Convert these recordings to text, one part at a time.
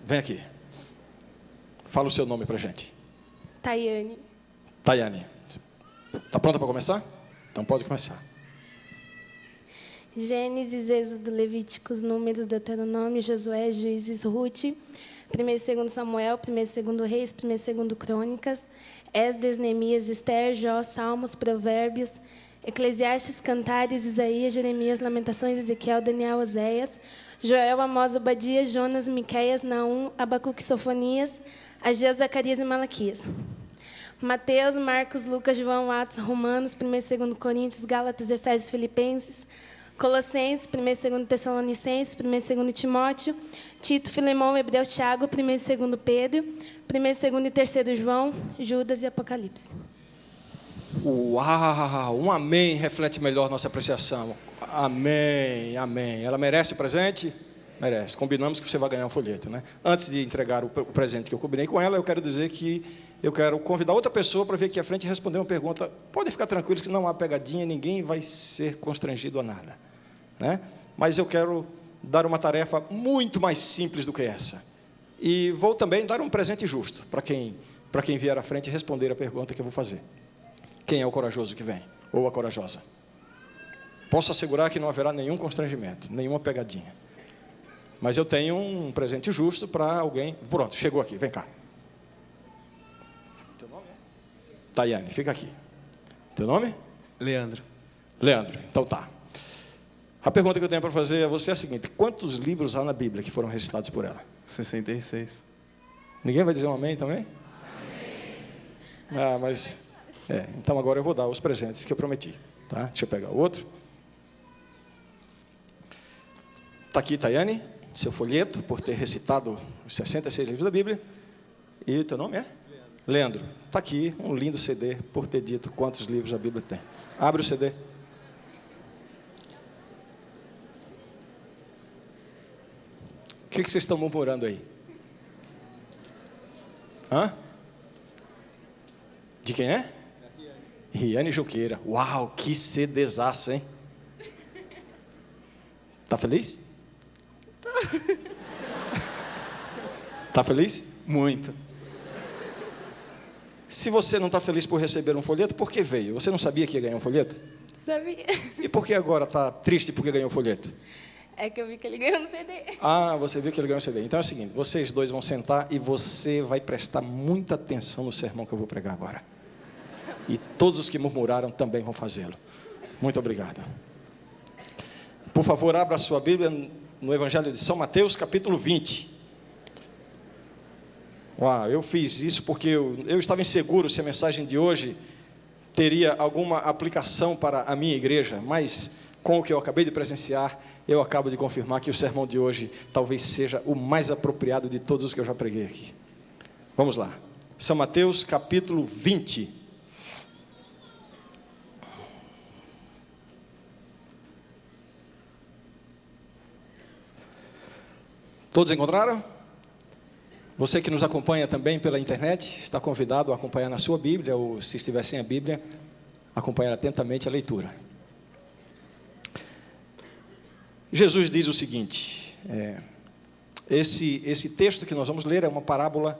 Vem aqui. Fala o seu nome pra gente. Tayane. Tayane. Está pronta para começar? Então pode começar. Gênesis, Êxodo, Levíticos, Números, Deuteronômio, Josué, Juízes, Ruth, 1 e 2 Samuel, 1 e 2 Reis, 1 e 2 Crônicas, Esdras, Neemias, Ester, Jó, Salmos, Provérbios, Eclesiastes, Cantares, Isaías, Jeremias, Lamentações, Ezequiel, Daniel, Oséias, Joel, Amós, Obadias, Jonas, Miqueias, Naum, Abacuque, Sofonias, Ageu, Zacarias e Malaquias. Mateus, Marcos, Lucas, João, Atos, Romanos, 1 e 2 Coríntios, Gálatas, Efésios, Filipenses, Colossenses, 1 e 2 Tessalonicenses, 1 e 2 Timóteo, Tito, Filemão, Hebreus, Tiago, 1 e 2 Pedro, 1 e 2 e 3 João, Judas e Apocalipse. Uau! Um amém reflete melhor nossa apreciação. Amém, amém. Ela merece o presente? Merece. Combinamos que você vai ganhar um folheto, né? Antes de entregar o presente que eu combinei com ela, eu quero dizer que eu quero convidar outra pessoa para vir aqui à frente e responder uma pergunta. Podem ficar tranquilos que não há pegadinha, ninguém vai ser constrangido a nada, né? Mas eu quero dar uma tarefa muito mais simples do que essa. E vou também dar um presente justo para quem vier à frente e responder a pergunta que eu vou fazer. Quem é o corajoso que vem? Ou a corajosa? Posso assegurar que não haverá nenhum constrangimento, nenhuma pegadinha. Mas eu tenho um presente justo para alguém. Pronto, chegou aqui, vem cá. Teu nome é? Tayane, fica aqui. Teu nome? Leandro. Leandro, então tá. A pergunta que eu tenho para fazer a você é a seguinte: quantos livros há na Bíblia que foram recitados por ela? 66. Ninguém vai dizer um amém também? Amém. Ah, mas... então agora eu vou dar os presentes que eu prometi. Tá? Deixa eu pegar o outro. Está aqui, Tayane, seu folheto, por ter recitado os 66 livros da Bíblia. E o teu nome é? Leandro. Está aqui um lindo CD, por ter dito quantos livros a Bíblia tem. Abre o CD. O que vocês estão murmurando aí? Hã? De quem é? Riane Junqueira. Uau, que CDzaço, hein? Tá feliz? Tô. Tá feliz? Muito. Se você não está feliz por receber um folheto, por que veio? Você não sabia que ia ganhar um folheto? Sabia? E por que agora está triste porque ganhou o folheto? É que eu vi que ele ganhou no CD. Ah, você viu que ele ganhou o CD. Então é o seguinte, vocês dois vão sentar e você vai prestar muita atenção no sermão que eu vou pregar agora. E todos os que murmuraram também vão fazê-lo. Muito obrigado. Por favor, abra a sua Bíblia no Evangelho de São Mateus, capítulo 20. Uau, eu fiz isso porque eu estava inseguro se a mensagem de hoje teria alguma aplicação para a minha igreja, mas com o que eu acabei de presenciar, eu acabo de confirmar que o sermão de hoje talvez seja o mais apropriado de todos os que eu já preguei aqui. Vamos lá. São Mateus, capítulo 20. Todos encontraram? Você que nos acompanha também pela internet, está convidado a acompanhar na sua Bíblia, ou se estiver sem a Bíblia, acompanhar atentamente a leitura. Jesus diz o seguinte, esse texto que nós vamos ler é uma parábola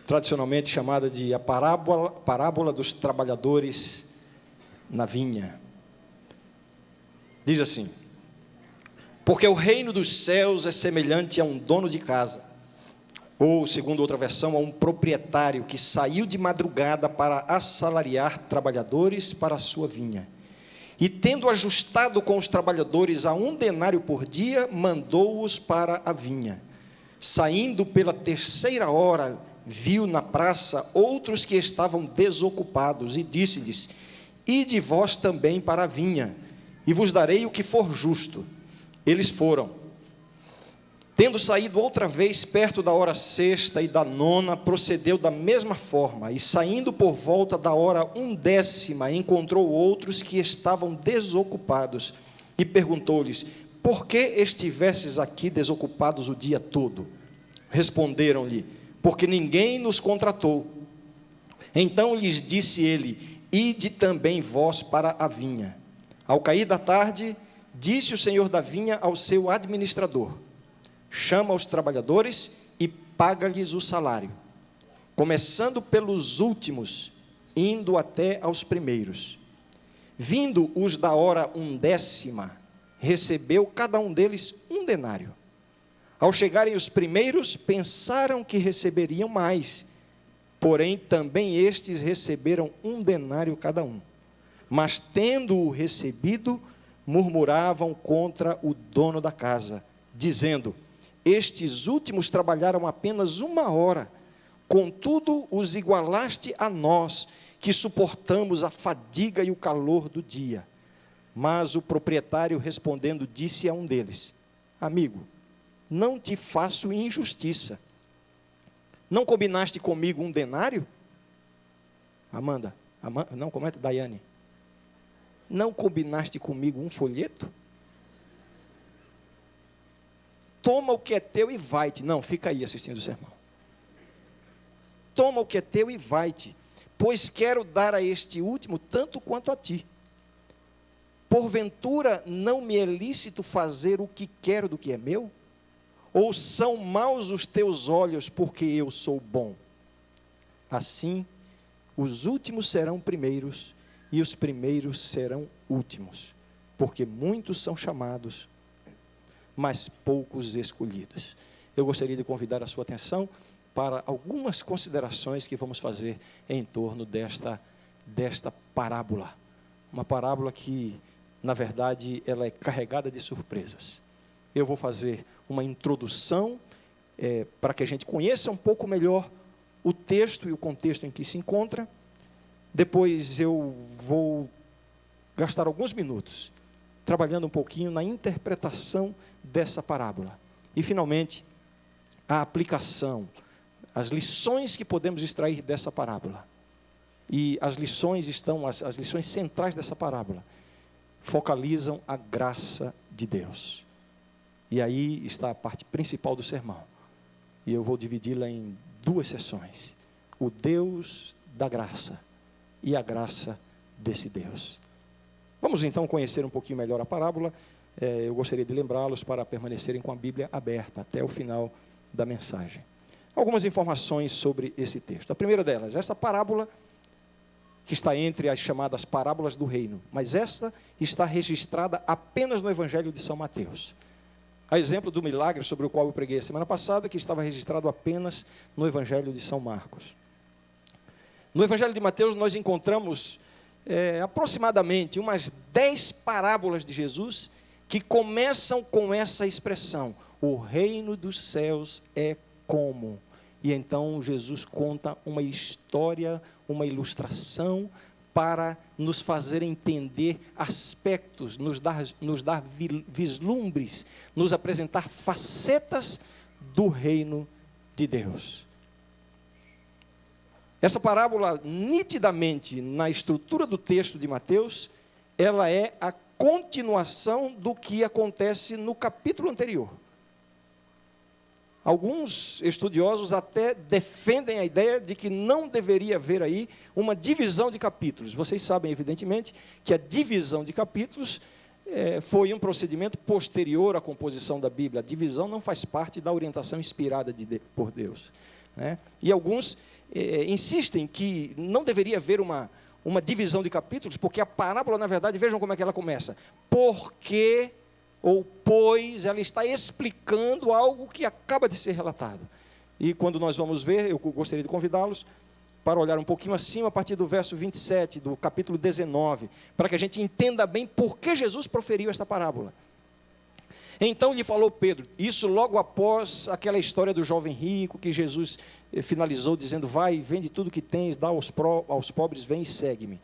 tradicionalmente chamada de a parábola dos trabalhadores na vinha. Diz assim: porque o reino dos céus é semelhante a um dono de casa, ou, segundo outra versão, a um proprietário que saiu de madrugada para assalariar trabalhadores para a sua vinha. E, tendo ajustado com os trabalhadores a 1 denário por dia, mandou-os para a vinha. Saindo pela 3ª hora, viu na praça outros que estavam desocupados, e disse-lhes: ide vós também para a vinha, e vos darei o que for justo. Eles foram. Tendo saído outra vez perto da hora 6ª e da 9ª, procedeu da mesma forma, e saindo por volta da hora 1/10, encontrou outros que estavam desocupados, e perguntou-lhes: por que estivesses aqui desocupados o dia todo? Responderam-lhe: porque ninguém nos contratou. Então lhes disse ele: ide também vós para a vinha. Ao cair da tarde, disse o senhor da vinha ao seu administrador: chama os trabalhadores e paga-lhes o salário, começando pelos últimos, indo até aos primeiros. Vindo os da hora undécima, recebeu cada um deles 1 denário. Ao chegarem os primeiros, pensaram que receberiam mais, porém também estes receberam 1 denário cada um. Mas tendo-o recebido, murmuravam contra o dono da casa, dizendo: estes últimos trabalharam apenas 1 hora, contudo os igualaste a nós, que suportamos a fadiga e o calor do dia. Mas o proprietário, respondendo, disse a um deles: amigo, não te faço injustiça. Não combinaste comigo 1 denário? Amanda, não, como é? Daiane. Não combinaste comigo 1 folheto? Toma o que é teu e vai-te. Não, fica aí assistindo o sermão. Toma o que é teu e vai-te, pois quero dar a este último tanto quanto a ti. Porventura não me é lícito fazer o que quero do que é meu? Ou são maus os teus olhos porque eu sou bom? Assim, os últimos serão primeiros e os primeiros serão últimos, porque muitos são chamados, mas poucos escolhidos. Eu gostaria de convidar a sua atenção para algumas considerações que vamos fazer em torno desta parábola. Uma parábola que, na verdade, ela é carregada de surpresas. Eu vou fazer uma introdução para que a gente conheça um pouco melhor o texto e o contexto em que se encontra. Depois eu vou gastar alguns minutos trabalhando um pouquinho na interpretação dessa parábola. E, finalmente, a aplicação, as lições que podemos extrair dessa parábola. E as lições as lições centrais dessa parábola focalizam a graça de Deus. E aí está a parte principal do sermão. E eu vou dividi-la em 2 sessões. O Deus da graça e a graça desse Deus. Vamos então conhecer um pouquinho melhor a parábola. Eu gostaria de lembrá-los para permanecerem com a Bíblia aberta até o final da mensagem. Algumas informações sobre esse texto. A primeira delas, essa parábola que está entre as chamadas parábolas do reino, mas esta está registrada apenas no Evangelho de São Mateus. A exemplo do milagre sobre o qual eu preguei a semana passada, que estava registrado apenas no Evangelho de São Marcos. No Evangelho de Mateus nós encontramos aproximadamente umas 10 parábolas de Jesus que começam com essa expressão: o reino dos céus é como. E então Jesus conta uma história, uma ilustração para nos fazer entender aspectos, nos dar vislumbres, nos apresentar facetas do reino de Deus. Essa parábola, nitidamente, na estrutura do texto de Mateus, ela é a continuação do que acontece no capítulo anterior. Alguns estudiosos até defendem a ideia de que não deveria haver aí uma divisão de capítulos. Vocês sabem, evidentemente, que a divisão de capítulos foi um procedimento posterior à composição da Bíblia. A divisão não faz parte da orientação inspirada por Deus, né? E alguns insistem que não deveria haver uma divisão de capítulos, porque a parábola, na verdade, vejam como é que ela começa. Porque, ou pois, ela está explicando algo que acaba de ser relatado. E quando nós vamos ver, eu gostaria de convidá-los para olhar um pouquinho acima, a partir do verso 27, do capítulo 19, para que a gente entenda bem por que Jesus proferiu esta parábola. Então lhe falou Pedro, isso logo após aquela história do jovem rico, que Jesus finalizou dizendo: vai, vende tudo que tens, dá aos pobres, vem e segue-me.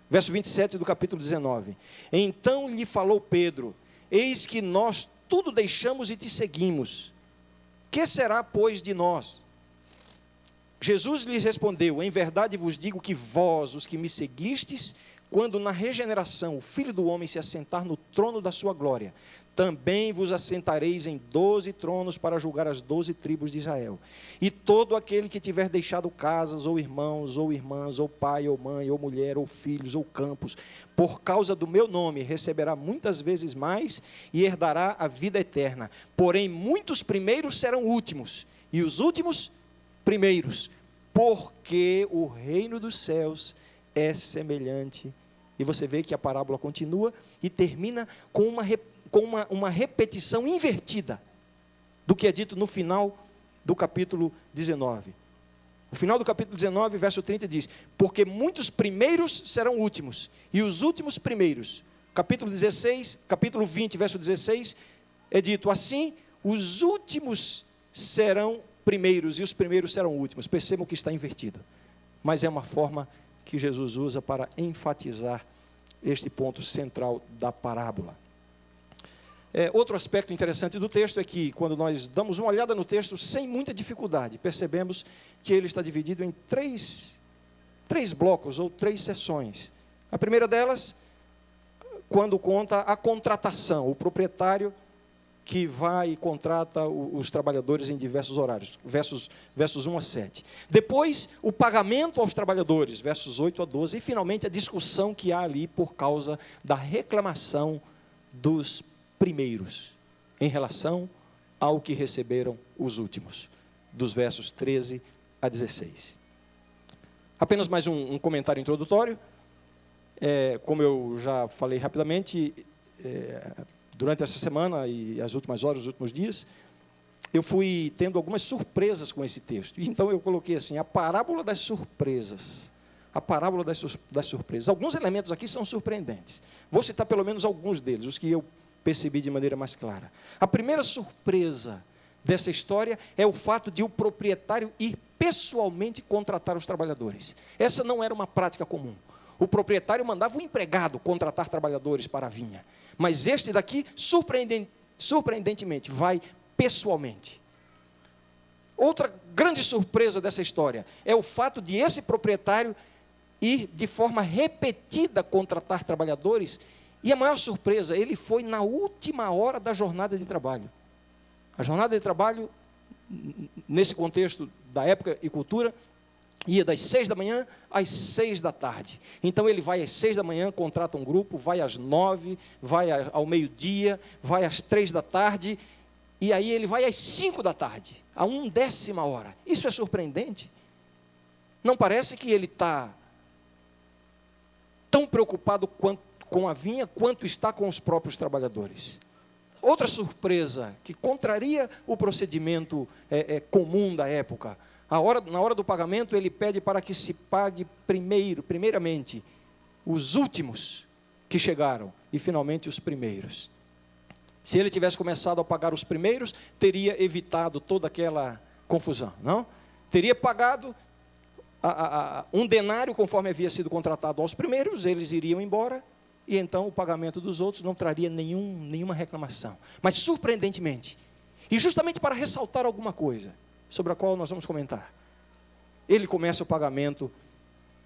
Verso 27 do capítulo 19. Então lhe falou Pedro: eis que nós tudo deixamos e te seguimos. Que será, pois, de nós? Jesus lhes respondeu: em verdade vos digo que vós, os que me seguistes, quando na regeneração o Filho do Homem se assentar no trono da sua glória, também vos assentareis em 12 tronos para julgar as 12 tribos de Israel. E todo aquele que tiver deixado casas, ou irmãos, ou irmãs, ou pai, ou mãe, ou mulher, ou filhos, ou campos, por causa do meu nome, receberá muitas vezes mais e herdará a vida eterna. Porém, muitos primeiros serão últimos, e os últimos primeiros, porque o reino dos céus é semelhante. E você vê que a parábola continua e termina com uma repetição invertida do que é dito no final do capítulo 19. O final do capítulo 19, verso 30 diz: porque muitos primeiros serão últimos, e os últimos primeiros. Capítulo 16, capítulo 20, verso 16, é dito assim: os últimos serão primeiros, e os primeiros serão últimos. Percebam que está invertido, mas é uma forma que Jesus usa para enfatizar este ponto central da parábola. Outro aspecto interessante do texto é que, quando nós damos uma olhada no texto, sem muita dificuldade, percebemos que ele está dividido em três blocos, ou 3 seções. A primeira delas, quando conta a contratação, o proprietário que vai e contrata os trabalhadores em diversos horários, versos 1 a 7. Depois, o pagamento aos trabalhadores, versos 8 a 12. E, finalmente, a discussão que há ali por causa da reclamação dos primeiros, em relação ao que receberam os últimos, dos versos 13 a 16. Apenas mais um comentário introdutório. Como eu já falei rapidamente, durante essa semana e as últimas horas, os últimos dias, eu fui tendo algumas surpresas com esse texto. Então eu coloquei assim: a parábola das surpresas. A parábola das surpresas. Alguns elementos aqui são surpreendentes. Vou citar pelo menos alguns deles, os que eu percebi de maneira mais clara. A primeira surpresa dessa história é o fato de o proprietário ir pessoalmente contratar os trabalhadores. Essa não era uma prática comum. O proprietário mandava o empregado contratar trabalhadores para a vinha. Mas este daqui, surpreendentemente, vai pessoalmente. Outra grande surpresa dessa história é o fato de esse proprietário ir de forma repetida contratar trabalhadores. E a maior surpresa, ele foi na última hora da jornada de trabalho. A jornada de trabalho, nesse contexto da época e cultura, ia das 6 da manhã às 6 da tarde. Então ele vai às 6 da manhã, contrata um grupo, vai às 9, vai ao meio-dia, vai às 3 da tarde, e aí ele vai às 5 da tarde, a 1/10 hora. Isso é surpreendente. Não parece que ele está tão preocupado com a vinha quanto está com os próprios trabalhadores. Outra surpresa que contraria o procedimento comum da época. Na hora do pagamento, ele pede para que se pague primeiramente, os últimos que chegaram e finalmente os primeiros. Se ele tivesse começado a pagar os primeiros, teria evitado toda aquela confusão, não? Teria pagado um denário conforme havia sido contratado aos primeiros, eles iriam embora, e então o pagamento dos outros não traria nenhuma reclamação. Mas, surpreendentemente, e justamente para ressaltar alguma coisa, sobre a qual nós vamos comentar, ele começa o pagamento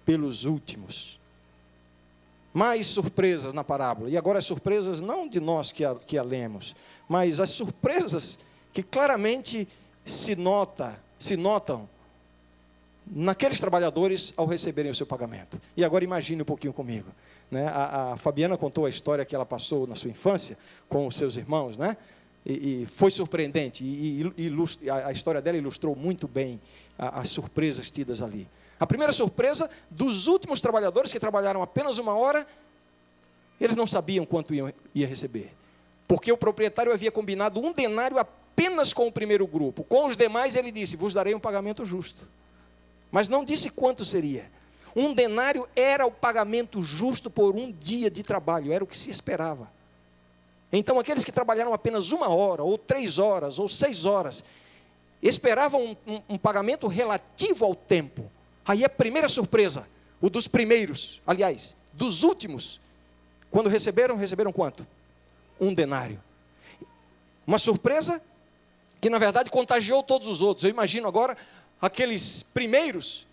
pelos últimos. Mais surpresas na parábola, e agora as surpresas não de nós que a lemos, mas as surpresas que claramente se notam naqueles trabalhadores ao receberem o seu pagamento. E agora imagine um pouquinho comigo, né? A Fabiana contou a história que ela passou na sua infância com os seus irmãos, né? E foi surpreendente, a história dela ilustrou muito bem as surpresas tidas ali. A primeira surpresa, dos últimos trabalhadores que trabalharam apenas 1 hora, eles não sabiam quanto ia receber, porque o proprietário havia combinado 1 denário apenas com o primeiro grupo. Com os demais ele disse: vos darei um pagamento justo, mas não disse quanto seria. 1 denário era o pagamento justo por 1 dia de trabalho, era o que se esperava. Então aqueles que trabalharam apenas 1 hora, ou 3 horas, ou 6 horas, esperavam um pagamento relativo ao tempo. Aí a primeira surpresa, o dos primeiros, aliás, dos últimos, quando receberam quanto? 1 denário. Uma surpresa que na verdade contagiou todos os outros. Eu imagino agora aqueles primeiros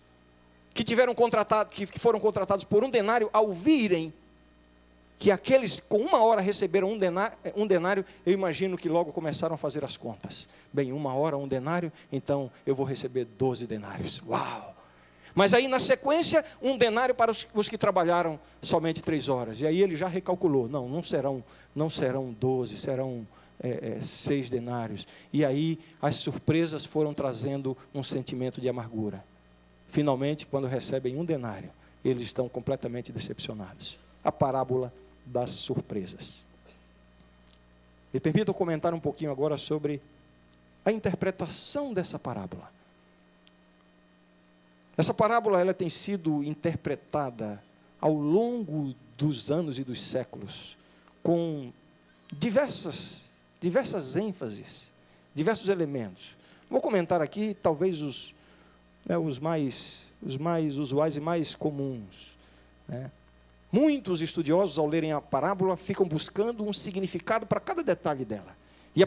que foram contratados por 1 denário, ao virem que aqueles com 1 hora receberam 1 denário, eu imagino que logo começaram a fazer as contas. Bem, 1 hora, 1 denário, então eu vou receber 12 denários. Uau! Mas aí na sequência, 1 denário para os que trabalharam somente 3 horas. E aí ele já recalculou: não serão 12, serão 6 denários. E aí as surpresas foram trazendo um sentimento de amargura. Finalmente, quando recebem 1 denário, eles estão completamente decepcionados. A parábola das surpresas. Me permita eu comentar um pouquinho agora sobre a interpretação dessa parábola. Essa parábola ela tem sido interpretada ao longo dos anos e dos séculos com diversas ênfases, diversos elementos. Vou comentar aqui talvez os mais usuais e mais comuns, né? Muitos estudiosos, ao lerem a parábola, ficam buscando um significado para cada detalhe dela. E a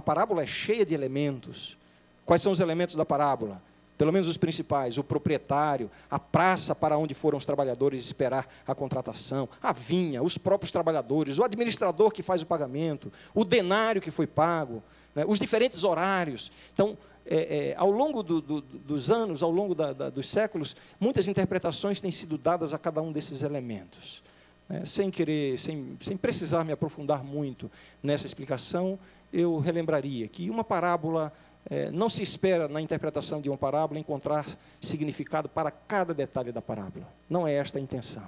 parábola é cheia de elementos. Quais são os elementos da parábola? Pelo menos os principais: o proprietário, a praça para onde foram os trabalhadores esperar a contratação, a vinha, os próprios trabalhadores, o administrador que faz o pagamento, o denário que foi pago, né, os diferentes horários. Então, ao longo dos anos, ao longo dos séculos, muitas interpretações têm sido dadas a cada um desses elementos. Sem precisar me aprofundar muito nessa explicação, eu relembraria que uma parábola, não se espera na interpretação de uma parábola encontrar significado para cada detalhe da parábola. Não é esta a intenção.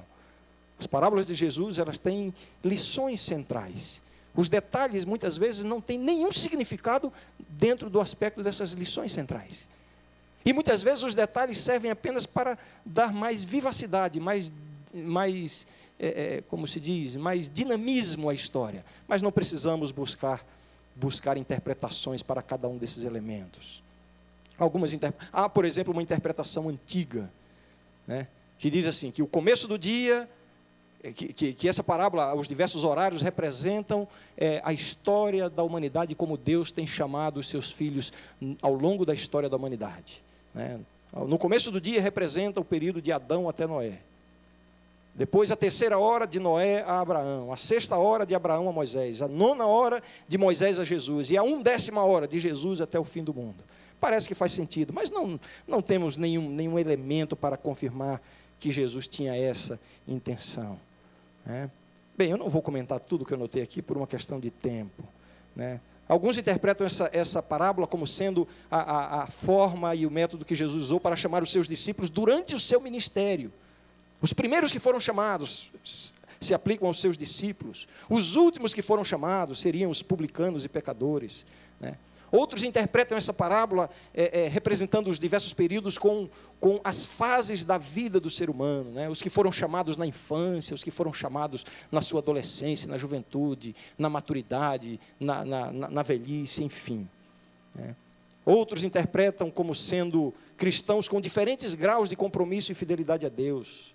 As parábolas de Jesus, elas têm lições centrais. Os detalhes, muitas vezes, não têm nenhum significado dentro do aspecto dessas lições centrais. E, muitas vezes, os detalhes servem apenas para dar mais vivacidade, como se diz, mais dinamismo à história. Mas não precisamos buscar interpretações para cada um desses elementos. Há, por exemplo, uma interpretação antiga, né, que diz assim, que o começo do dia... Que essa parábola, os diversos horários representam a história da humanidade, como Deus tem chamado os seus filhos ao longo da história da humanidade, né? No começo do dia representa o período de Adão até Noé. Depois a 3ª hora de Noé a Abraão, a 6ª hora de Abraão a Moisés, a 9ª hora de Moisés a Jesus e a 1/10 hora de Jesus até o fim do mundo. Parece que faz sentido, mas não temos nenhum elemento para confirmar que Jesus tinha essa intenção. Bem, eu não vou comentar tudo que eu notei aqui por uma questão de tempo, né? Alguns interpretam essa parábola como sendo a forma e o método que Jesus usou para chamar os seus discípulos durante o seu ministério. Os primeiros que foram chamados se aplicam aos seus discípulos. Os últimos que foram chamados seriam os publicanos e pecadores, né? Outros interpretam essa parábola representando os diversos períodos com as fases da vida do ser humano, né? Os que foram chamados na infância, os que foram chamados na sua adolescência, na juventude, na maturidade, na velhice, enfim, né? Outros interpretam como sendo cristãos com diferentes graus de compromisso e fidelidade a Deus.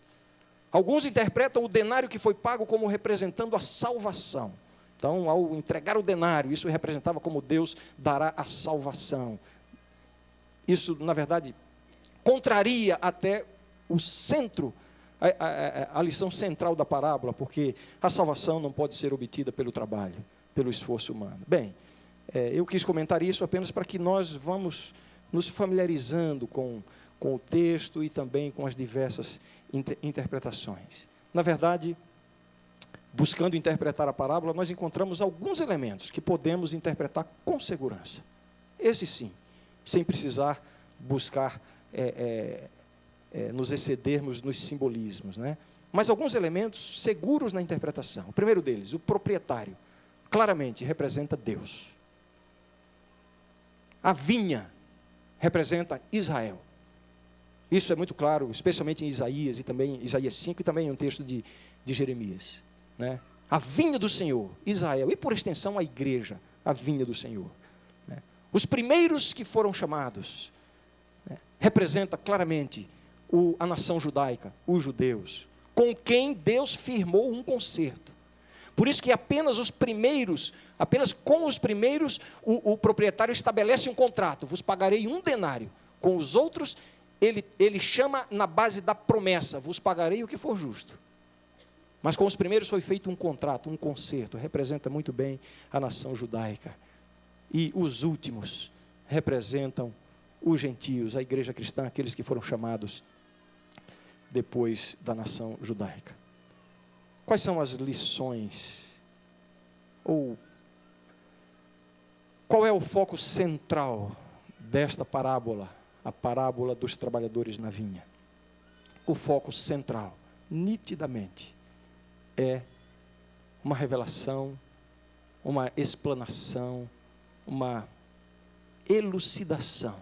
Alguns interpretam o denário que foi pago como representando a salvação. Então, ao entregar o denário, isso representava como Deus dará a salvação. Isso, na verdade, contraria até o centro, a lição central da parábola, porque a salvação não pode ser obtida pelo trabalho, pelo esforço humano. Bem, eu quis comentar isso apenas para que nós vamos nos familiarizando com o texto e também com as diversas interpretações. Na verdade, buscando interpretar a parábola, nós encontramos alguns elementos que podemos interpretar com segurança. Esse sim, sem precisar buscar nos excedermos nos simbolismos, né? Mas alguns elementos seguros na interpretação. O primeiro deles, o proprietário, claramente representa Deus. A vinha representa Israel. Isso é muito claro, especialmente em Isaías, e também Isaías 5, e também em um texto de Jeremias, né? A vinha do Senhor, Israel, e por extensão a igreja, a vinha do Senhor, né? Os primeiros que foram chamados, né, representa claramente a nação judaica, os judeus, com quem Deus firmou um concerto. Por isso que apenas com os primeiros, o proprietário estabelece um contrato: vos pagarei 1 denário. Com os outros, ele chama na base da promessa: vos pagarei o que for justo. Mas com os primeiros foi feito um contrato, um concerto, representa muito bem a nação judaica. E os últimos representam os gentios, a igreja cristã, aqueles que foram chamados depois da nação judaica. Quais são as lições ou Qual é o foco central desta parábola, a parábola dos trabalhadores na vinha? O foco central, nitidamente, é uma revelação, uma explanação, uma elucidação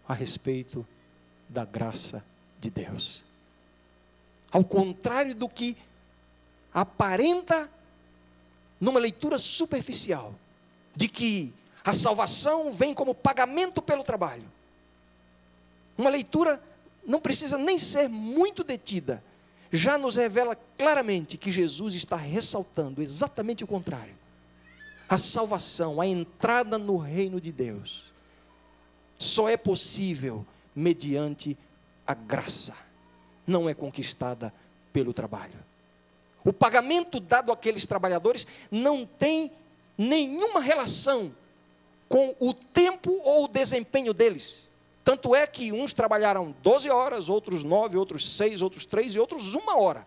a respeito da graça de Deus. Ao contrário do que aparenta numa leitura superficial, de que a salvação vem como pagamento pelo trabalho. Uma leitura não precisa nem ser muito detida, já nos revela claramente que Jesus está ressaltando exatamente o contrário. A salvação, a entrada no reino de Deus, só é possível mediante a graça, não é conquistada pelo trabalho. O pagamento dado àqueles trabalhadores não tem nenhuma relação com o tempo ou o desempenho deles. Tanto é que uns trabalharam 12 horas, outros 9, outros 6, outros 3 e outros 1 hora.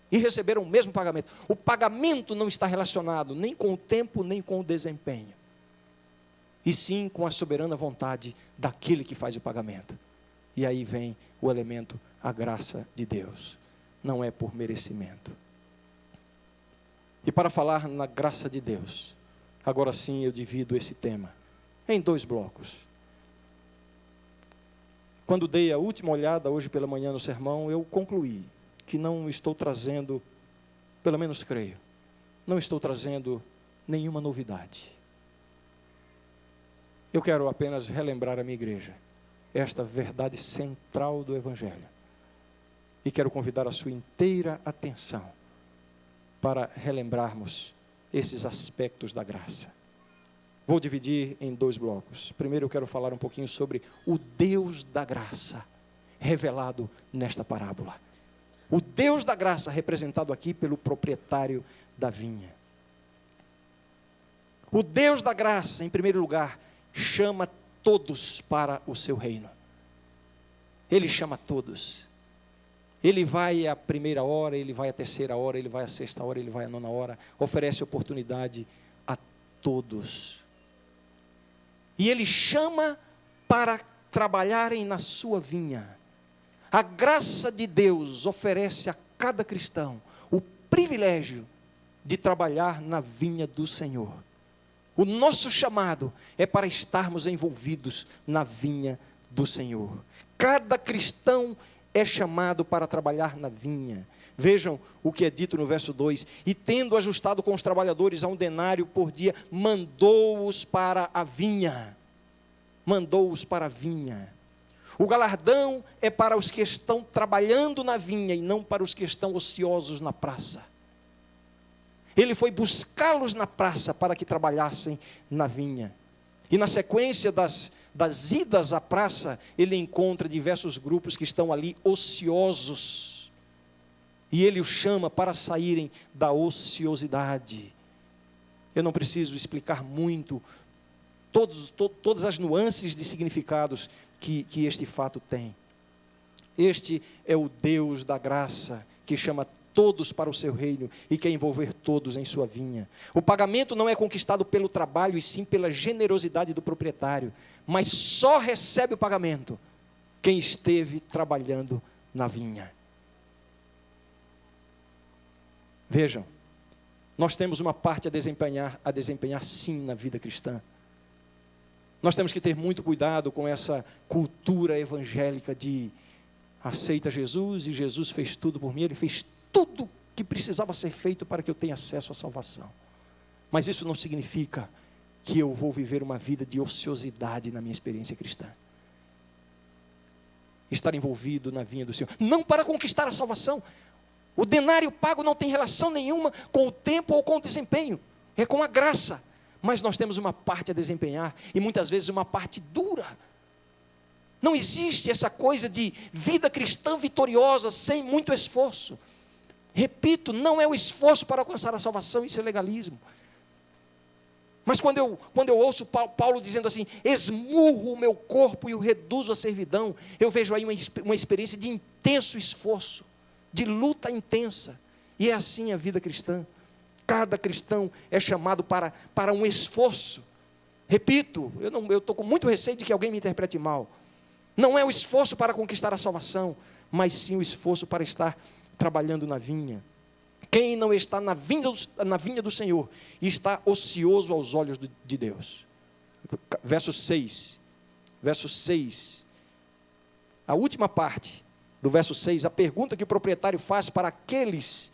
E receberam o mesmo pagamento. O pagamento não está relacionado nem com o tempo, nem com o desempenho. E sim com a soberana vontade daquele que faz o pagamento. E aí vem o elemento, a graça de Deus. Não é por merecimento. E para falar na graça de Deus, agora sim eu divido esse tema em 2 blocos. Quando dei a última olhada hoje pela manhã no sermão, eu concluí que não estou trazendo, pelo menos creio, não estou trazendo nenhuma novidade. Eu quero apenas relembrar a minha igreja esta verdade central do Evangelho. E quero convidar a sua inteira atenção para relembrarmos esses aspectos da graça. Vou dividir em 2 blocos. Primeiro eu quero falar um pouquinho sobre o Deus da graça, revelado nesta parábola. O Deus da graça, representado aqui pelo proprietário da vinha. O Deus da graça, em primeiro lugar, chama todos para o seu reino. Ele chama todos. Ele vai à 1ª hora, ele vai à 3ª hora, ele vai à 6ª hora, ele vai à 9ª hora, oferece oportunidade a todos. E ele chama para trabalharem na sua vinha. A graça de Deus oferece a cada cristão o privilégio de trabalhar na vinha do Senhor. O nosso chamado é para estarmos envolvidos na vinha do Senhor. Cada cristão é chamado para trabalhar na vinha. Vejam o que é dito no verso 2. E tendo ajustado com os trabalhadores a 1 denário por dia, mandou-os para a vinha. Mandou-os para a vinha. O galardão é para os que estão trabalhando na vinha e não para os que estão ociosos na praça. Ele foi buscá-los na praça para que trabalhassem na vinha. E na sequência das idas à praça, ele encontra diversos grupos que estão ali ociosos. E ele os chama para saírem da ociosidade. Eu não preciso explicar muito todas as nuances de significados que este fato tem. Este é o Deus da graça, que chama todos para o seu reino e quer envolver todos em sua vinha. O pagamento não é conquistado pelo trabalho e sim pela generosidade do proprietário, mas só recebe o pagamento quem esteve trabalhando na vinha. Vejam, nós temos uma parte a desempenhar sim na vida cristã. Nós temos que ter muito cuidado com essa cultura evangélica de aceita Jesus e Jesus fez tudo por mim, Ele fez tudo que precisava ser feito para que eu tenha acesso à salvação. Mas isso não significa que eu vou viver uma vida de ociosidade na minha experiência cristã. Estar envolvido na vinha do Senhor, não para conquistar a salvação. O denário pago não tem relação nenhuma com o tempo ou com o desempenho, é com a graça. Mas nós temos uma parte a desempenhar, e muitas vezes uma parte dura. Não existe essa coisa de vida cristã vitoriosa sem muito esforço. Repito, não é o esforço para alcançar a salvação, isso é legalismo. Mas quando eu ouço Paulo dizendo assim, esmurro o meu corpo e o reduzo à servidão, eu vejo aí uma experiência de intenso esforço, de luta intensa. E é assim a vida cristã. Cada cristão é chamado para um esforço. Repito, eu estou com muito receio de que alguém me interprete mal. Não é o esforço para conquistar a salvação, mas sim o esforço para estar trabalhando na vinha. Quem não está na vinha do Senhor está ocioso aos olhos de Deus. Verso 6. Verso 6. A última parte do verso 6, a pergunta que o proprietário faz para aqueles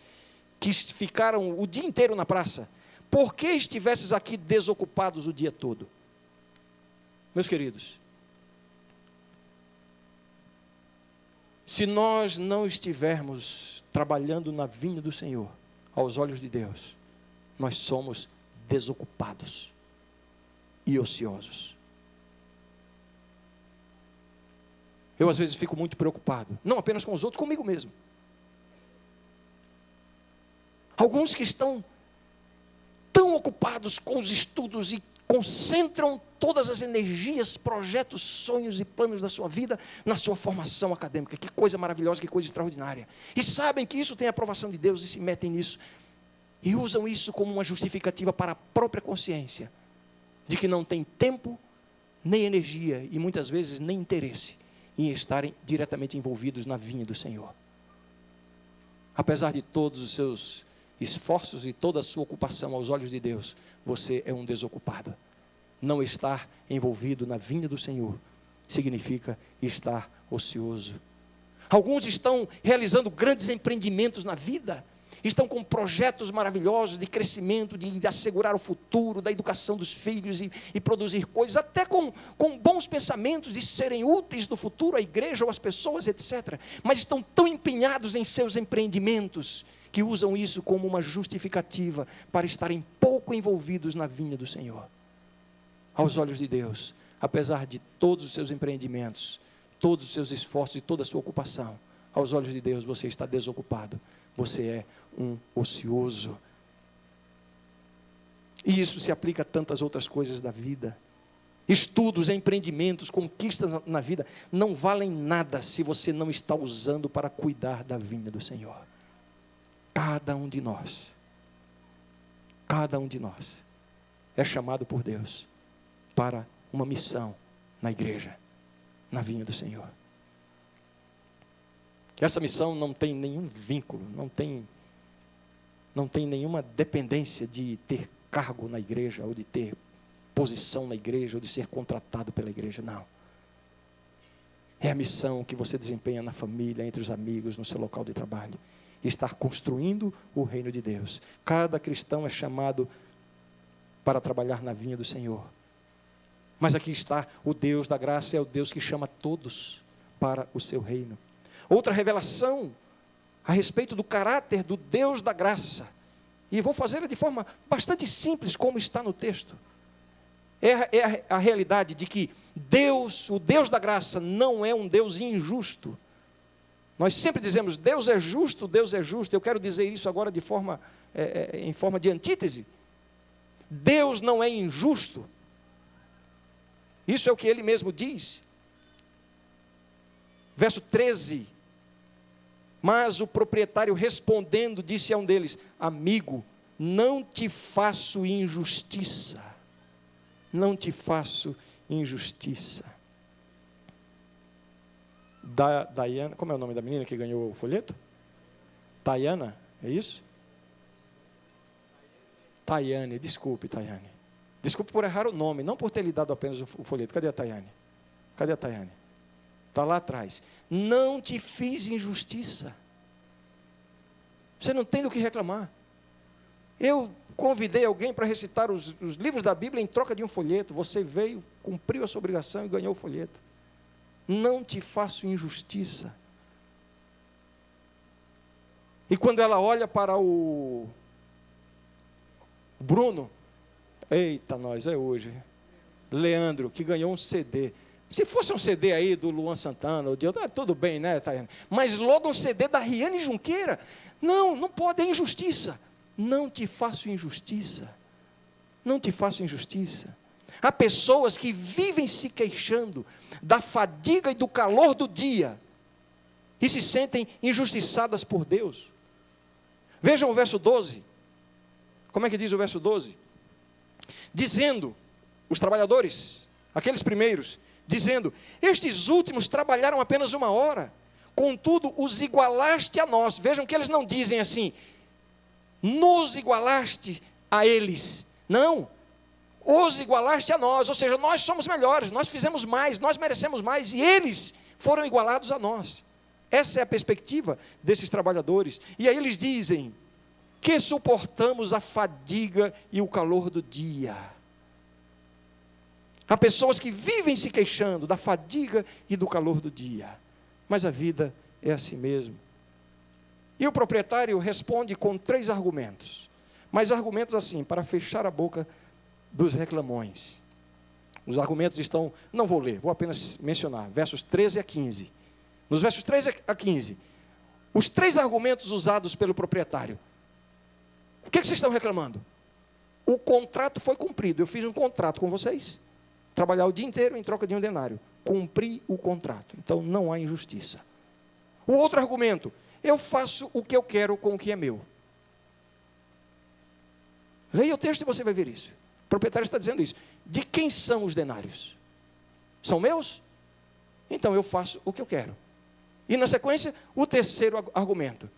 que ficaram o dia inteiro na praça: por que estivesses aqui desocupados o dia todo? Meus queridos, se nós não estivermos trabalhando na vinha do Senhor, aos olhos de Deus, nós somos desocupados e ociosos. Eu às vezes fico muito preocupado, não apenas com os outros, comigo mesmo. Alguns que estão tão ocupados com os estudos e concentram todas as energias, projetos, sonhos e planos da sua vida na sua formação acadêmica. Que coisa maravilhosa, que coisa extraordinária. E sabem que isso tem a aprovação de Deus e se metem nisso. E usam isso como uma justificativa para a própria consciência de que não tem tempo, nem energia e muitas vezes nem interesse em estarem diretamente envolvidos na vinha do Senhor. Apesar de todos os seus esforços e toda a sua ocupação aos olhos de Deus, você é um desocupado. Não estar envolvido na vinha do Senhor significa estar ocioso. Alguns estão realizando grandes empreendimentos na vida, estão com projetos maravilhosos de crescimento, de assegurar o futuro, da educação dos filhos e produzir coisas, até com bons pensamentos de serem úteis no futuro à igreja ou às pessoas, etc. Mas estão tão empenhados em seus empreendimentos que usam isso como uma justificativa para estarem pouco envolvidos na vinha do Senhor. Aos olhos de Deus, apesar de todos os seus empreendimentos, todos os seus esforços e toda a sua ocupação, aos olhos de Deus você está desocupado, você é um ocioso. E isso se aplica a tantas outras coisas da vida. Estudos, empreendimentos, conquistas na vida não valem nada se você não está usando para cuidar da vinha do Senhor. Cada um de nós é chamado por Deus para uma missão na igreja, na vinha do Senhor. Essa missão não tem nenhum vínculo, não tem nenhuma dependência de ter cargo na igreja, ou de ter posição na igreja, ou de ser contratado pela igreja, não. É a missão que você desempenha na família, entre os amigos, no seu local de trabalho. Estar construindo o reino de Deus. Cada cristão é chamado para trabalhar na vinha do Senhor. Mas aqui está o Deus da graça, é o Deus que chama todos para o seu reino. Outra revelação a respeito do caráter do Deus da graça, e vou fazê-la de forma bastante simples, como está no texto. É a realidade de que Deus, o Deus da graça, não é um Deus injusto. Nós sempre dizemos, Deus é justo, Deus é justo. Eu quero dizer isso agora em forma de antítese. Deus não é injusto. Isso é o que ele mesmo diz. Verso 13. Mas o proprietário respondendo, disse a um deles: amigo, não te faço injustiça. Não te faço injustiça. Daiana, como é o nome da menina que ganhou o folheto? Tayana, é isso? Tayane, desculpe, Tayane. Desculpe por errar o nome, não por ter lhe dado apenas o folheto. Cadê a Tayane? Cadê a Tayane? Está lá atrás. Não te fiz injustiça. Você não tem do que reclamar. Eu convidei alguém para recitar os livros da Bíblia em troca de um folheto. Você veio, cumpriu a sua obrigação e ganhou o folheto. Não te faço injustiça. E quando ela olha para o Bruno, eita nós, é hoje. Leandro, que ganhou um CD. Se fosse um CD aí do Luan Santana, ou de outro, tudo bem, né, Tayane? Mas logo um CD da Riane Junqueira. Não pode, é injustiça. Não te faço injustiça. Não te faço injustiça. Há pessoas que vivem se queixando da fadiga e do calor do dia e se sentem injustiçadas por Deus. Vejam o verso 12. Como é que diz o verso 12? Dizendo, os trabalhadores, aqueles primeiros, dizendo: estes últimos trabalharam apenas 1 hora, contudo os igualaste a nós. Vejam que eles não dizem assim, nos igualaste a eles. Não, os igualaste a nós, ou seja, nós somos melhores, nós fizemos mais, nós merecemos mais, e eles foram igualados a nós. Essa é a perspectiva desses trabalhadores. E aí eles dizem que suportamos a fadiga e o calor do dia. Há pessoas que vivem se queixando da fadiga e do calor do dia, mas a vida é assim mesmo. E o proprietário responde com 3 argumentos, mas argumentos assim, para fechar a boca dos reclamões. Os argumentos estão, não vou ler, vou apenas mencionar, versos 13 a 15. Nos versos 13 a 15, os 3 argumentos usados pelo proprietário. O que vocês estão reclamando? O contrato foi cumprido, eu fiz um contrato com vocês, trabalhar o dia inteiro em troca de um denário, cumpri o contrato, então não há injustiça. O outro argumento, eu faço o que eu quero com o que é meu. Leia o texto e você vai ver isso. O proprietário está dizendo isso. De quem são os denários? São meus? Então eu faço o que eu quero. E na sequência, o terceiro argumento.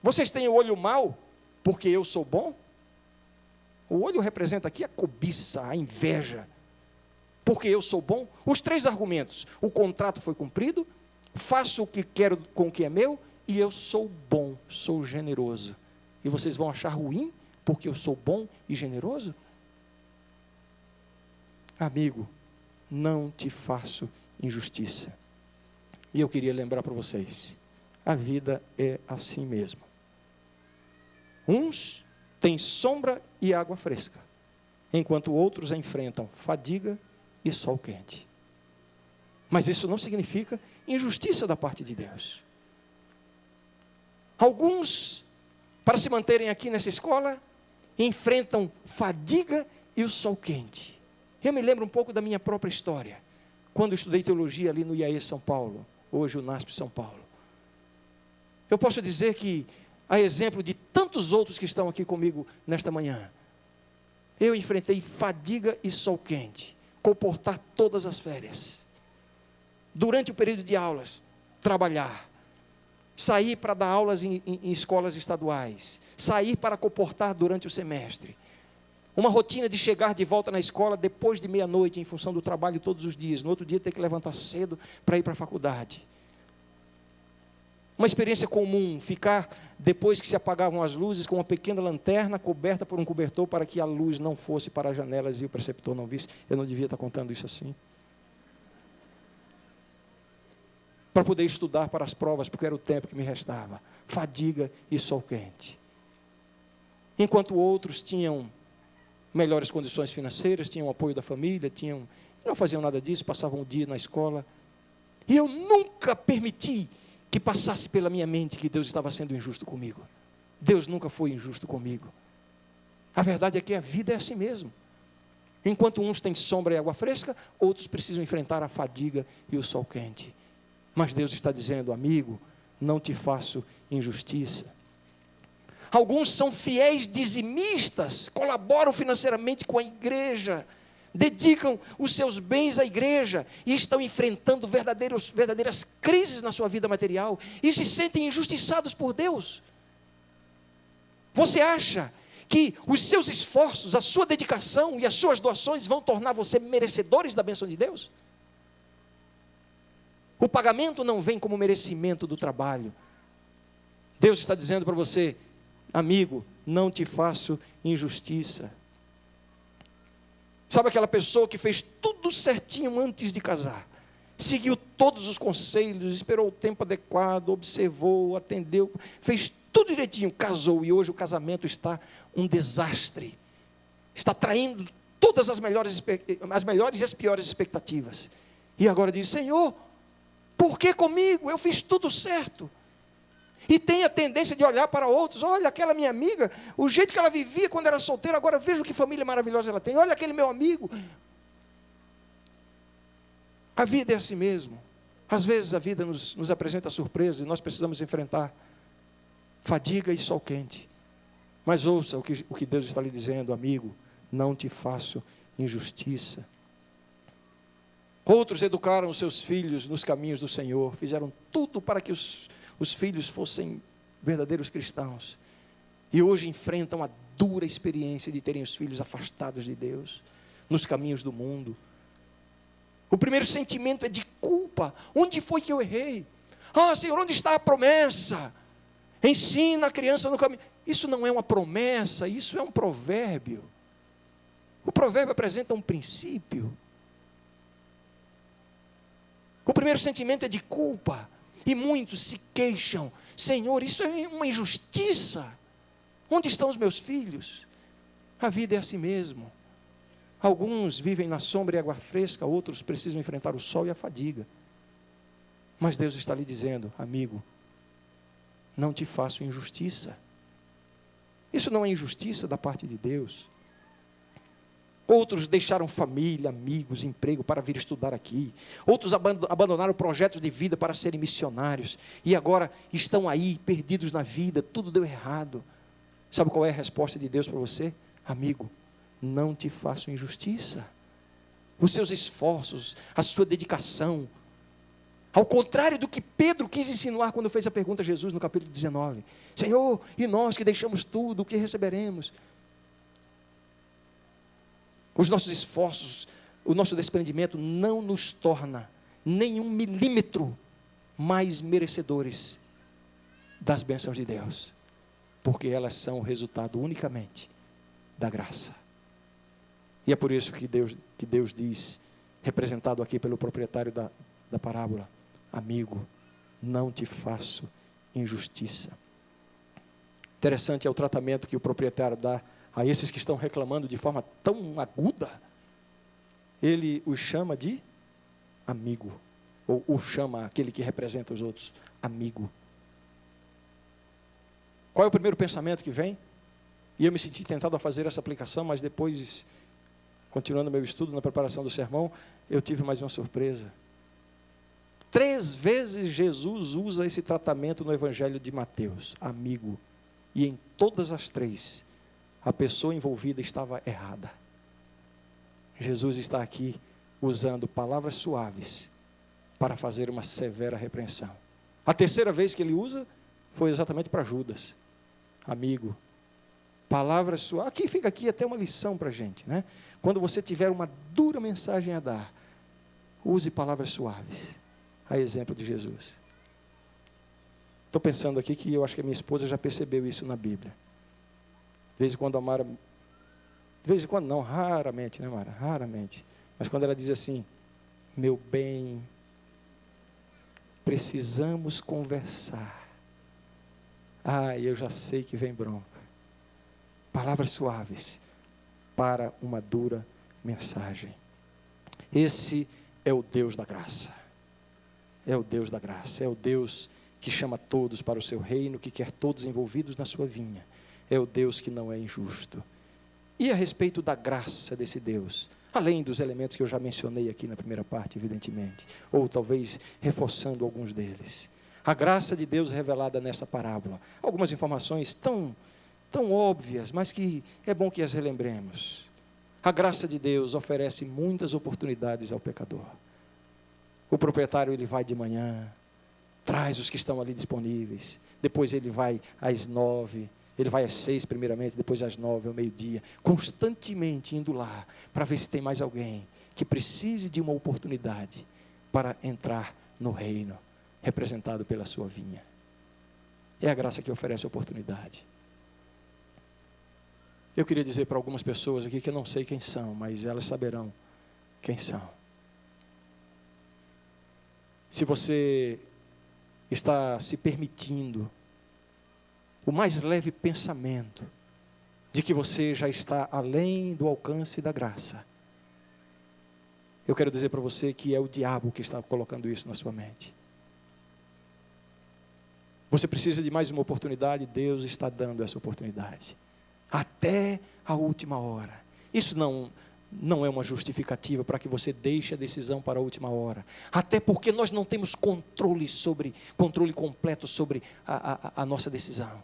Vocês têm o olho mau porque eu sou bom? O olho representa aqui a cobiça, a inveja. Porque eu sou bom? Os 3 argumentos. O contrato foi cumprido, faço o que quero com o que é meu, e eu sou bom, sou generoso. E vocês vão achar ruim porque eu sou bom e generoso? Amigo, não te faço injustiça. E eu queria lembrar para vocês, a vida é assim mesmo. Uns têm sombra e água fresca, enquanto outros enfrentam fadiga e sol quente. Mas isso não significa injustiça da parte de Deus. Alguns, para se manterem aqui nessa escola, enfrentam fadiga e o sol quente. Eu me lembro um pouco da minha própria história, quando eu estudei teologia ali no IAE São Paulo, hoje o NASP São Paulo. Eu posso dizer que, a exemplo de tantos outros que estão aqui comigo nesta manhã, eu enfrentei fadiga e sol quente, comportar todas as férias, durante o período de aulas, trabalhar, sair para dar aulas em escolas estaduais, sair para comportar durante o semestre, uma rotina de chegar de volta na escola depois de meia-noite, em função do trabalho todos os dias, no outro dia ter que levantar cedo para ir para a faculdade. Uma experiência comum, ficar, depois que se apagavam as luzes, com uma pequena lanterna coberta por um cobertor, para que a luz não fosse para as janelas e o preceptor não visse. Eu não devia estar contando isso assim. Para poder estudar para as provas, porque era o tempo que me restava. Fadiga e sol quente. Enquanto outros tinham melhores condições financeiras, tinham apoio da família, não faziam nada disso, passavam o dia na escola. E eu nunca permiti que passasse pela minha mente que Deus estava sendo injusto comigo. Deus nunca foi injusto comigo. A verdade é que a vida é assim mesmo. Enquanto uns têm sombra e água fresca, outros precisam enfrentar a fadiga e o sol quente. Mas Deus está dizendo, amigo, não te faço injustiça. Alguns são fiéis dizimistas, colaboram financeiramente com a igreja, dedicam os seus bens à igreja e estão enfrentando verdadeiras crises na sua vida material e se sentem injustiçados por Deus. Você acha que os seus esforços, a sua dedicação e as suas doações vão tornar você merecedores da bênção de Deus? O pagamento não vem como merecimento do trabalho. Deus está dizendo para você, amigo, não te faço injustiça. Sabe aquela pessoa que fez tudo certinho antes de casar? Seguiu todos os conselhos, esperou o tempo adequado, observou, atendeu, fez tudo direitinho, casou e hoje o casamento está um desastre. Está traindo todas as melhores e as piores expectativas. E agora diz, Senhor, por que comigo? Eu fiz tudo certo. E tem a tendência de olhar para outros. Olha, aquela minha amiga, o jeito que ela vivia quando era solteira, agora veja que família maravilhosa ela tem. Olha aquele meu amigo. A vida é assim mesmo. Às vezes a vida nos apresenta surpresas e nós precisamos enfrentar fadiga e sol quente. Mas ouça o que Deus está lhe dizendo, amigo, não te faço injustiça. Outros educaram os seus filhos nos caminhos do Senhor, fizeram tudo para que os filhos fossem verdadeiros cristãos. E hoje enfrentam a dura experiência de terem os filhos afastados de Deus, nos caminhos do mundo. O primeiro sentimento é de culpa. Onde foi que eu errei? Ah, Senhor, onde está a promessa? Ensina a criança no caminho. Isso não é uma promessa, isso é um provérbio. O provérbio apresenta um princípio. O primeiro sentimento é de culpa. E muitos se queixam: Senhor, isso é uma injustiça. Onde estão os meus filhos? A vida é assim mesmo. Alguns vivem na sombra e água fresca, outros precisam enfrentar o sol e a fadiga. Mas Deus está lhe dizendo: amigo, não te faço injustiça. Isso não é injustiça da parte de Deus. Outros deixaram família, amigos, emprego para vir estudar aqui. Outros abandonaram projetos de vida para serem missionários. E agora estão aí, perdidos na vida, tudo deu errado. Sabe qual é a resposta de Deus para você? Amigo, não te faço injustiça. Os seus esforços, a sua dedicação, ao contrário do que Pedro quis insinuar quando fez a pergunta a Jesus no capítulo 19. Senhor, e nós que deixamos tudo, o que receberemos? Os nossos esforços, o nosso desprendimento não nos torna nem 1 milímetro mais merecedores das bênçãos de Deus, porque elas são o resultado unicamente da graça. E é por isso que Deus diz, representado aqui pelo proprietário da parábola: amigo, não te faço injustiça. Interessante é o tratamento que o proprietário dá a esses que estão reclamando de forma tão aguda. Ele os chama de amigo, ou o chama aquele que representa os outros, amigo. Qual é o primeiro pensamento que vem? E eu me senti tentado a fazer essa aplicação, mas depois, continuando meu estudo na preparação do sermão, eu tive mais uma surpresa. 3 vezes Jesus usa esse tratamento no Evangelho de Mateus, amigo. E em todas as 3, a pessoa envolvida estava errada. Jesus está aqui usando palavras suaves para fazer uma severa repreensão. A 3ª vez que ele usa foi exatamente para Judas. Amigo, palavras suaves. Fica aqui até uma lição para a gente, né? Quando você tiver uma dura mensagem a dar, use palavras suaves, a exemplo de Jesus. Estou pensando aqui que eu acho que a minha esposa já percebeu isso na Bíblia. De vez em quando a Mara, de vez em quando não, raramente, né, Mara? Raramente. Mas quando ela diz assim: meu bem, precisamos conversar. Eu já sei que vem bronca. Palavras suaves para uma dura mensagem. Esse é o Deus da graça. É o Deus da graça. É o Deus que chama todos para o seu reino, que quer todos envolvidos na sua vinha. É o Deus que não é injusto. E a respeito da graça desse Deus, além dos elementos que eu já mencionei aqui na primeira parte, evidentemente, ou talvez reforçando alguns deles, a graça de Deus revelada nessa parábola. Algumas informações tão óbvias, mas que é bom que as relembremos. A graça de Deus oferece muitas oportunidades ao pecador. O proprietário, ele vai de manhã, traz os que estão ali disponíveis, depois ele vai às 9, ele vai às 6 primeiramente, depois às 9, ao meio-dia, constantemente indo lá, para ver se tem mais alguém que precise de uma oportunidade para entrar no reino, representado pela sua vinha. É a graça que oferece a oportunidade. Eu queria dizer para algumas pessoas aqui que eu não sei quem são, mas elas saberão quem são. Se você está se permitindo o mais leve pensamento de que você já está além do alcance da graça, eu quero dizer para você que é o diabo que está colocando isso na sua mente. Você precisa de mais uma oportunidade, Deus está dando essa oportunidade. Até a última hora. Isso não é uma justificativa para que você deixe a decisão para a última hora. Até porque nós não temos controle completo sobre a nossa decisão.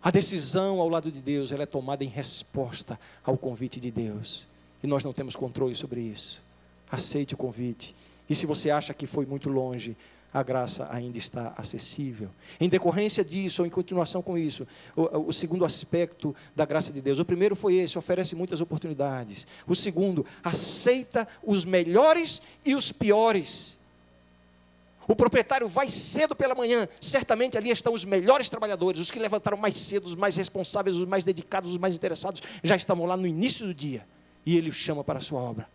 A decisão ao lado de Deus, ela é tomada em resposta ao convite de Deus. e nós não temos controle sobre isso. Aceite o convite. E se você acha que foi muito longe, a graça ainda está acessível. Em decorrência disso, ou em continuação com isso, o segundo aspecto da graça de Deus. O primeiro foi esse, oferece muitas oportunidades. O segundo, aceita os melhores e os piores. O proprietário vai cedo pela manhã, certamente ali estão os melhores trabalhadores, os que levantaram mais cedo, os mais responsáveis, os mais dedicados, os mais interessados, já estavam lá no início do dia. E ele os chama para a sua obra,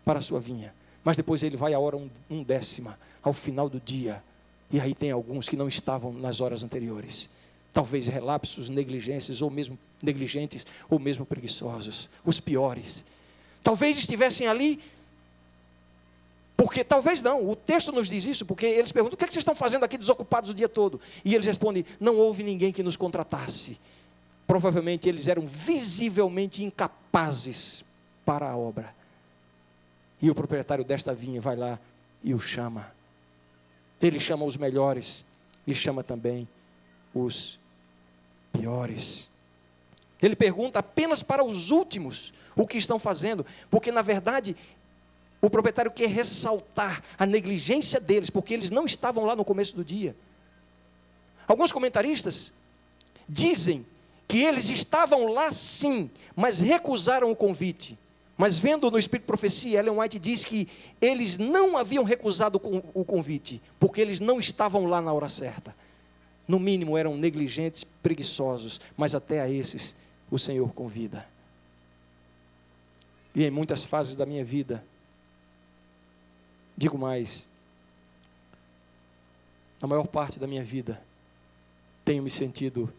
para a sua vinha. Mas depois ele vai a hora undécima, ao final do dia. E aí tem alguns que não estavam nas horas anteriores. Talvez relapsos, negligências, ou mesmo negligentes, ou mesmo preguiçosos. Os piores. Talvez estivessem ali, porque, talvez não, o texto nos diz isso, porque eles perguntam, o que é que vocês estão fazendo aqui desocupados o dia todo? E eles respondem, não houve ninguém que nos contratasse. Provavelmente eles eram visivelmente incapazes para a obra. E o proprietário desta vinha vai lá e o chama. Ele chama os melhores e chama também os piores. Ele pergunta apenas para os últimos o que estão fazendo, porque na verdade o proprietário quer ressaltar a negligência deles, porque eles não estavam lá no começo do dia. Alguns comentaristas dizem que eles estavam lá sim, mas recusaram o convite. Mas vendo no Espírito de Profecia, Ellen White diz que eles não haviam recusado o convite, porque eles não estavam lá na hora certa. No mínimo eram negligentes, preguiçosos, mas até a esses o Senhor convida. E em muitas fases da minha vida, digo mais, na maior parte da minha vida, tenho me sentido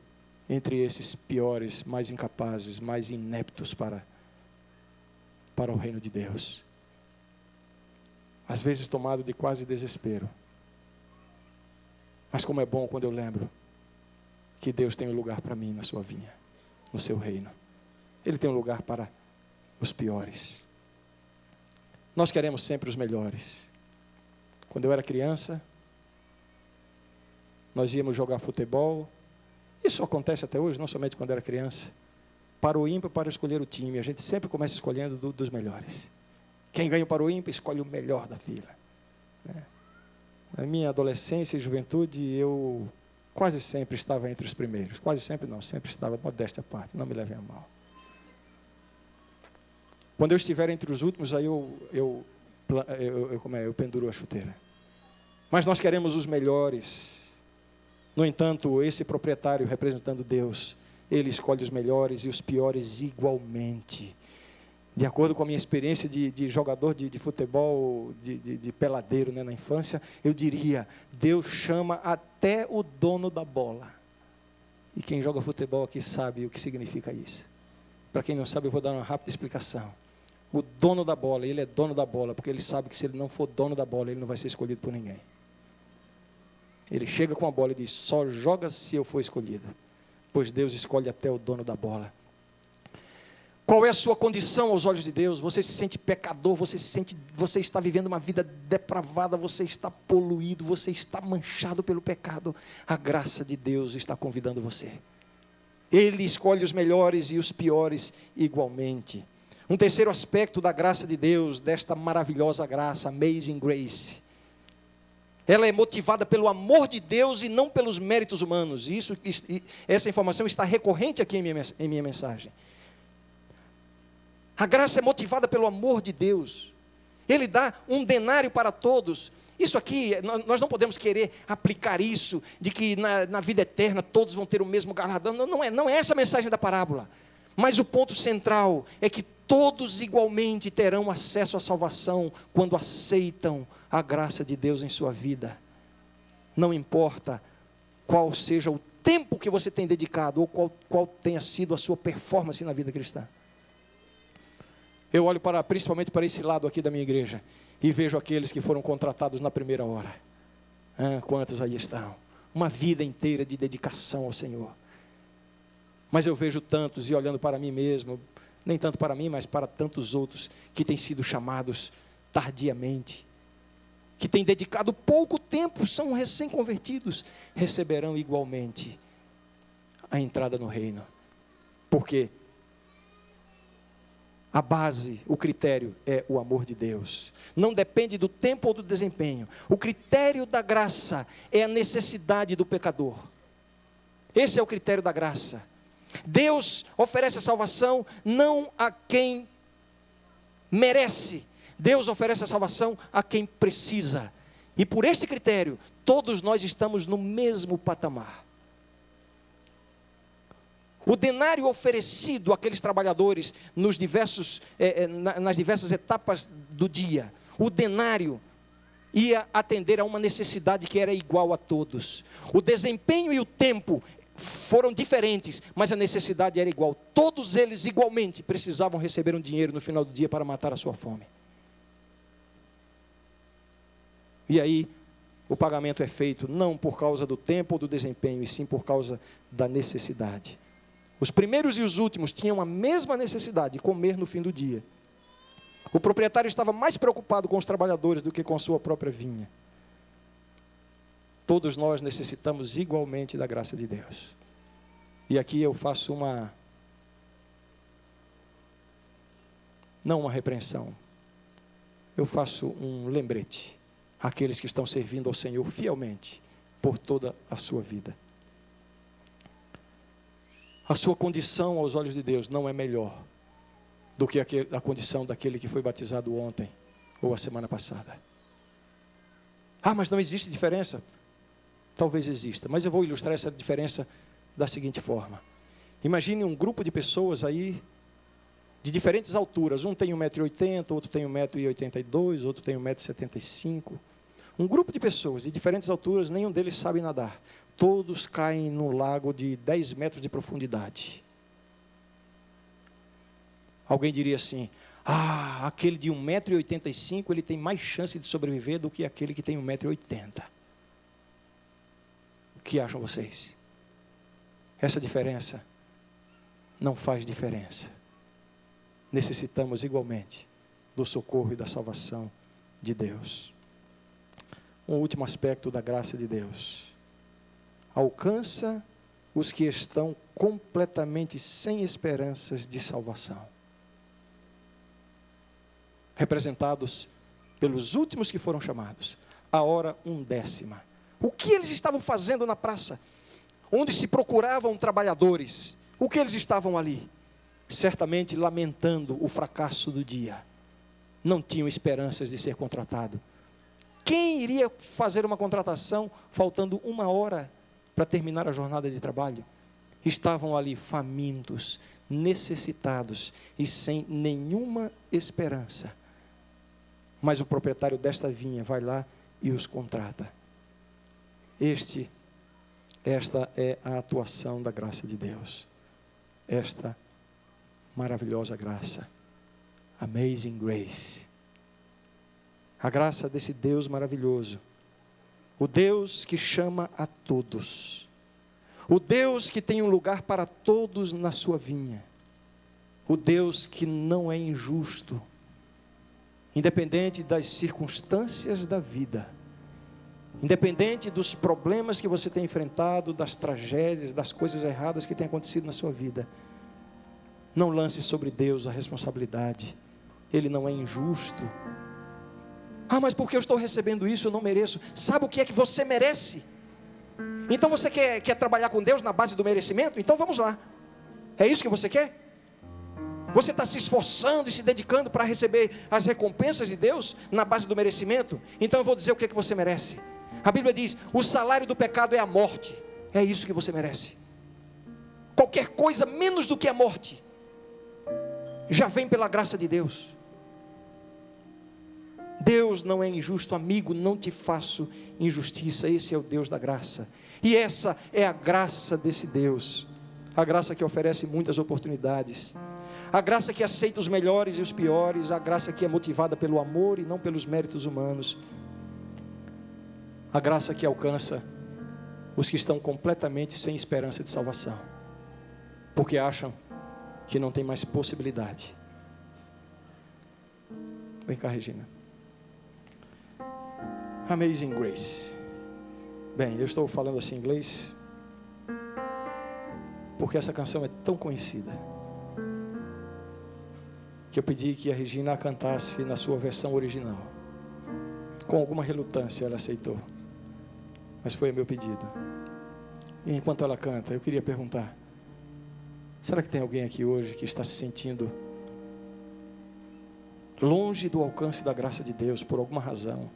entre esses piores, mais incapazes, mais ineptos para o reino de Deus. Às vezes tomado de quase desespero. Mas como é bom quando eu lembro que Deus tem um lugar para mim na sua vinha, no seu reino. Ele tem um lugar para os piores. Nós queremos sempre os melhores. Quando eu era criança, nós íamos jogar futebol. Isso acontece até hoje, não somente quando era criança. Para o ímpar, para escolher o time. A gente sempre começa escolhendo dos melhores. Quem ganha para o ímpar, escolhe o melhor da fila. Na minha adolescência e juventude, eu quase sempre estava entre os primeiros. Quase sempre não, sempre estava, modéstia à parte, não me levem a mal. Quando eu estiver entre os últimos, aí eu penduro a chuteira. Mas nós queremos os melhores. No entanto, esse proprietário representando Deus, ele escolhe os melhores e os piores igualmente. De acordo com a minha experiência de jogador de futebol, de peladeiro, na infância, eu diria, Deus chama até o dono da bola. E quem joga futebol aqui sabe o que significa isso. Para quem não sabe, eu vou dar uma rápida explicação. O dono da bola, ele é dono da bola, porque ele sabe que se ele não for dono da bola, ele não vai ser escolhido por ninguém. Ele chega com a bola e diz, só joga se eu for escolhido. Pois Deus escolhe até o dono da bola. Qual é a sua condição aos olhos de Deus? Você se sente pecador, você está vivendo uma vida depravada, você está poluído, você está manchado pelo pecado. A graça de Deus está convidando você. Ele escolhe os melhores e os piores igualmente. Um terceiro aspecto da graça de Deus, desta maravilhosa graça, Amazing Grace. Ela é motivada pelo amor de Deus e não pelos méritos humanos. Essa informação está recorrente aqui em minha mensagem. A graça é motivada pelo amor de Deus. Ele dá um denário para todos. Isso aqui, nós não podemos querer aplicar isso, de que na vida eterna todos vão ter o mesmo galardão. Não é essa a mensagem da parábola. Mas o ponto central é que todos igualmente terão acesso à salvação quando aceitam a graça de Deus em sua vida. Não importa qual seja o tempo que você tem dedicado, ou qual tenha sido a sua performance na vida cristã. Eu olho principalmente para esse lado aqui da minha igreja, e vejo aqueles que foram contratados na primeira hora. Quantos aí estão? Uma vida inteira de dedicação ao Senhor. Mas eu vejo tantos, e olhando para mim mesmo, nem tanto para mim, mas para tantos outros, que têm sido chamados tardiamente, que têm dedicado pouco tempo, são recém-convertidos, receberão igualmente a entrada no reino. Por quê? A base, o critério é o amor de Deus. Não depende do tempo ou do desempenho. O critério da graça é a necessidade do pecador. Esse é o critério da graça. Deus oferece a salvação não a quem merece. Deus oferece a salvação a quem precisa. E por este critério, todos nós estamos no mesmo patamar. O denário oferecido àqueles trabalhadores nas diversas etapas do dia, o denário ia atender a uma necessidade que era igual a todos. O desempenho e o tempo foram diferentes, mas a necessidade era igual. Todos eles igualmente precisavam receber um dinheiro no final do dia para matar a sua fome. E aí, o pagamento é feito não por causa do tempo ou do desempenho, e sim por causa da necessidade. Os primeiros e os últimos tinham a mesma necessidade de comer no fim do dia. O proprietário estava mais preocupado com os trabalhadores do que com sua própria vinha. Todos nós necessitamos igualmente da graça de Deus. E aqui eu faço não uma repreensão, eu faço um lembrete àqueles que estão servindo ao Senhor fielmente por toda a sua vida. A sua condição aos olhos de Deus não é melhor do que a condição daquele que foi batizado ontem ou a semana passada. Ah, mas não existe diferença? Talvez exista, mas eu vou ilustrar essa diferença da seguinte forma. Imagine um grupo de pessoas aí, de diferentes alturas. Um tem 1,80 m, outro tem 1,82 m, outro tem 1,75 m. Um grupo de pessoas de diferentes alturas, nenhum deles sabe nadar. Todos caem no lago de 10 metros de profundidade. Alguém diria assim: ah, aquele de 1,85 m, ele tem mais chance de sobreviver do que aquele que tem 1,80 m. O que acham vocês? Essa diferença não faz diferença. Necessitamos igualmente do socorro e da salvação de Deus. Um último aspecto da graça de Deus: alcança os que estão completamente sem esperanças de salvação, representados pelos últimos que foram chamados, a hora 1/10. O que eles estavam fazendo na praça, onde se procuravam trabalhadores? O que eles estavam ali? Certamente lamentando o fracasso do dia. Não tinham esperanças de ser contratado. Quem iria fazer uma contratação faltando 1 hora para terminar a jornada de trabalho? Estavam ali famintos, necessitados e sem nenhuma esperança. Mas o proprietário desta vinha vai lá e os contrata. Esta é a atuação da graça de Deus. Esta maravilhosa graça. Amazing grace. A graça desse Deus maravilhoso. O Deus que chama a todos. O Deus que tem um lugar para todos na sua vinha. O Deus que não é injusto. Independente das circunstâncias da vida. Independente dos problemas que você tem enfrentado, das tragédias, das coisas erradas que têm acontecido na sua vida. Não lance sobre Deus a responsabilidade. Ele não é injusto. Ah, mas porque eu estou recebendo isso, eu não mereço. Sabe o que é que você merece? Então você quer trabalhar com Deus na base do merecimento? Então vamos lá. É isso que você quer? Você está se esforçando e se dedicando para receber as recompensas de Deus na base do merecimento? Então eu vou dizer o que é que você merece. A Bíblia diz: o salário do pecado é a morte. É isso que você merece. Qualquer coisa menos do que a morte já vem pela graça de Deus. Deus não é injusto, amigo, não te faço injustiça. Esse é o Deus da graça. E essa é a graça desse Deus. A graça que oferece muitas oportunidades. A graça que aceita os melhores e os piores. A graça que é motivada pelo amor e não pelos méritos humanos. A graça que alcança os que estão completamente sem esperança de salvação, porque acham que não tem mais possibilidade. Vem cá, Regina. Amazing Grace. Bem, eu estou falando assim em inglês porque essa canção é tão conhecida. que eu pedi que a Regina a cantasse na sua versão original. Com alguma relutância ela aceitou, mas foi o meu pedido. E enquanto ela canta, eu queria perguntar: será que tem alguém aqui hoje que está se sentindo longe do alcance da graça de Deus por alguma razão,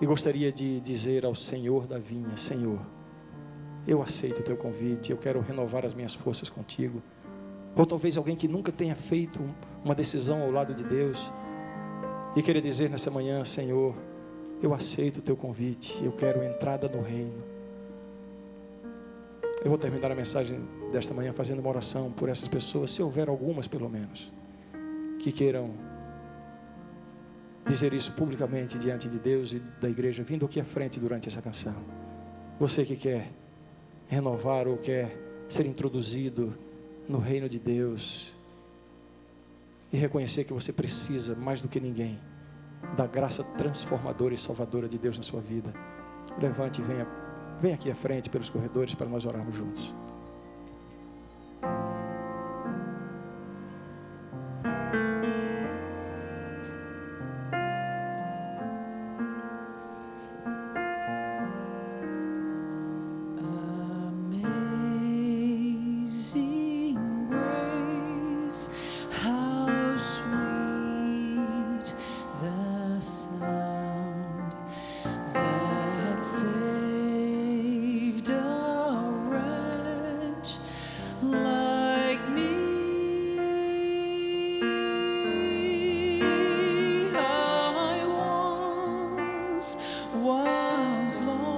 e gostaria de dizer ao Senhor da vinha: Senhor, eu aceito o teu convite, eu quero renovar as minhas forças contigo? Ou talvez alguém que nunca tenha feito uma decisão ao lado de Deus e querer dizer nessa manhã: Senhor, eu aceito o teu convite, eu quero entrada no reino. Eu vou terminar a mensagem desta manhã fazendo uma oração por essas pessoas, se houver algumas pelo menos, que queiram dizer isso publicamente diante de Deus e da igreja, vindo aqui à frente durante essa canção. Você que quer renovar ou quer ser introduzido no reino de Deus e reconhecer que você precisa, mais do que ninguém, da graça transformadora e salvadora de Deus na sua vida, levante e venha aqui à frente pelos corredores para nós orarmos juntos. Was lost.